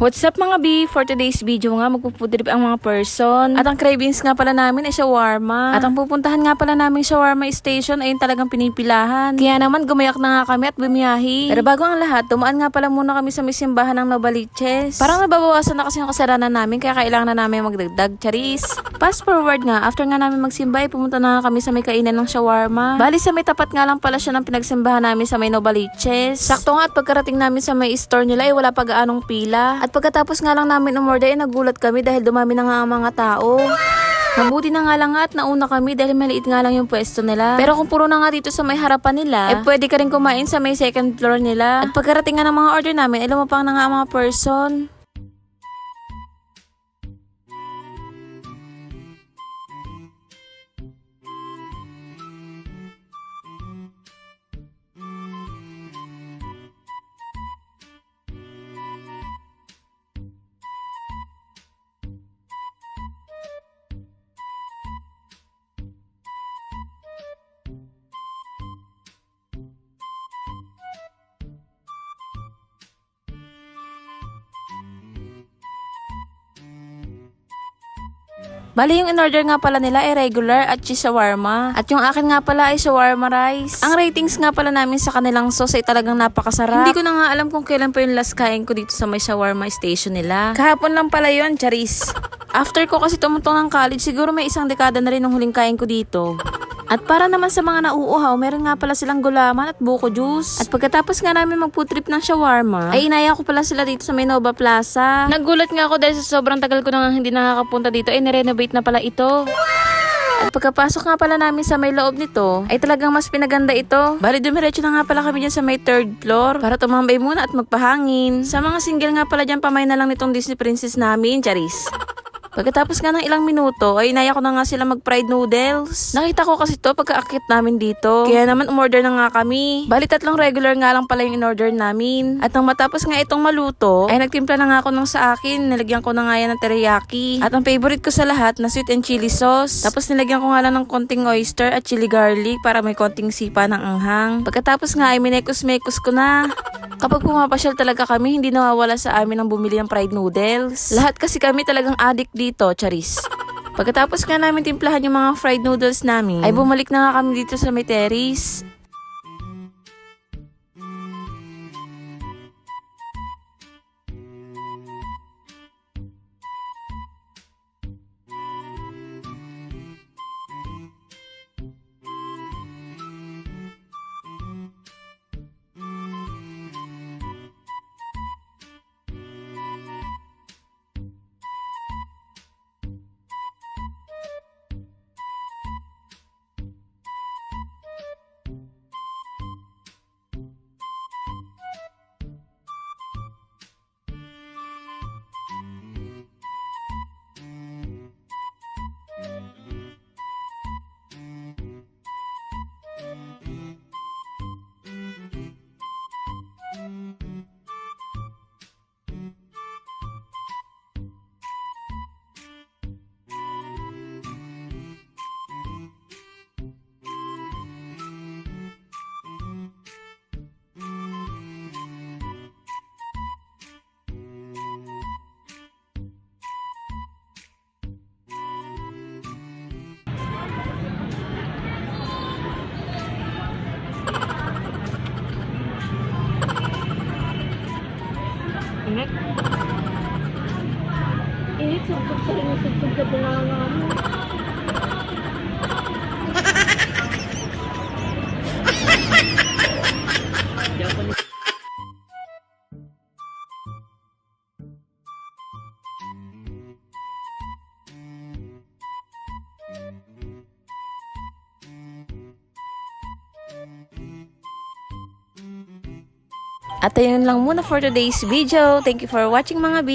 What's up mga B? For today's video nga, magpuputrip ang mga person. At ang cravings nga pala namin ay shawarma. At ang pupuntahan nga pala namin shawarma station ay talagang pinipilahan. Kaya naman gumayak na nga kami at bumiyahi. Pero bago ang lahat, tumaan nga pala muna kami sa may simbahan ng Novaliches. Parang nababawasan na kasi yung kasaranan namin kaya kailangan na namin magdagdag. Charis! Fast forward nga, after nga namin magsimba ay pumunta na nga kami sa may kainan ng shawarma. Bali sa may tapat nga lang pala siya ng pinagsimbahan namin sa may Novaliches. Sakto nga at pagkarating namin sa may store nila ay wala pa gaanong pila. At pagkatapos nga lang namin umorder ay nagulat kami dahil dumami na nga ang mga tao. Mabuti na nga lang nga at nauna kami dahil maliit nga lang yung pwesto nila. Pero kung puro na nga dito sa may harapan nila, pwede ka rin kumain sa may second floor nila. At pagkarating nga ng mga order namin, ay lumapang na nga ang mga person. Bali yung in-order nga pala nila ay regular at cheese shawarma. At yung akin nga pala ay shawarma rice. Ang ratings nga pala namin sa kanilang sauce ay talagang napakasarap. Hindi ko na nga alam kung kailan pa yung last kain ko dito sa may shawarma station nila. Kahapon lang pala yun, charis. After ko kasi tumutong ng college, siguro may isang dekada na rin ng huling kain ko dito. At para naman sa mga nauuhaw, meron nga pala silang gulaman at buko juice. At pagkatapos nga namin mag-food trip ng shawarma, ay inaya ko pala sila dito sa may Nova Plaza. Nagulat nga ako dahil sa sobrang tagal ko nang hindi nakakapunta dito, ay nirenovate na pala ito. At pagkapasok nga pala namin sa may loob nito, ay talagang mas pinaganda ito. Bali dumiretso na nga pala kami dyan sa may third floor para tumambay muna at magpahangin. Sa mga single nga pala dyan, pamay na lang nitong Disney Princess namin, charis. Pagkatapos nga ng ilang minuto, ay inaya ko na nga sila mag-fried noodles. Nakita ko kasi to pagka-akit namin dito. Kaya naman umorder na nga kami. Bali 3 regular nga lang pala yung in-order namin. At nang matapos nga itong maluto, ay nagtimpla na nga ako ng sa akin. Nilagyan ko na nga yan ng teriyaki. At ang favorite ko sa lahat na sweet and chili sauce. Tapos nilagyan ko nga lang ng konting oyster at chili garlic para may konting sipa ng anghang. Pagkatapos nga ay minekos-mekos ko na. Kapag pumapasyal talaga kami, hindi nawawala sa amin ang bumili ng fried noodles. Lahat kasi kami talagang addict dito, charis. Pagkatapos nga namin timplahan yung mga fried noodles namin, ay bumalik na nga kami dito sa may terrace. Init? Init, sumpot sa rin, sumpot sa pinangangahan. At ayun lang muna for today's video. Thank you for watching mga B.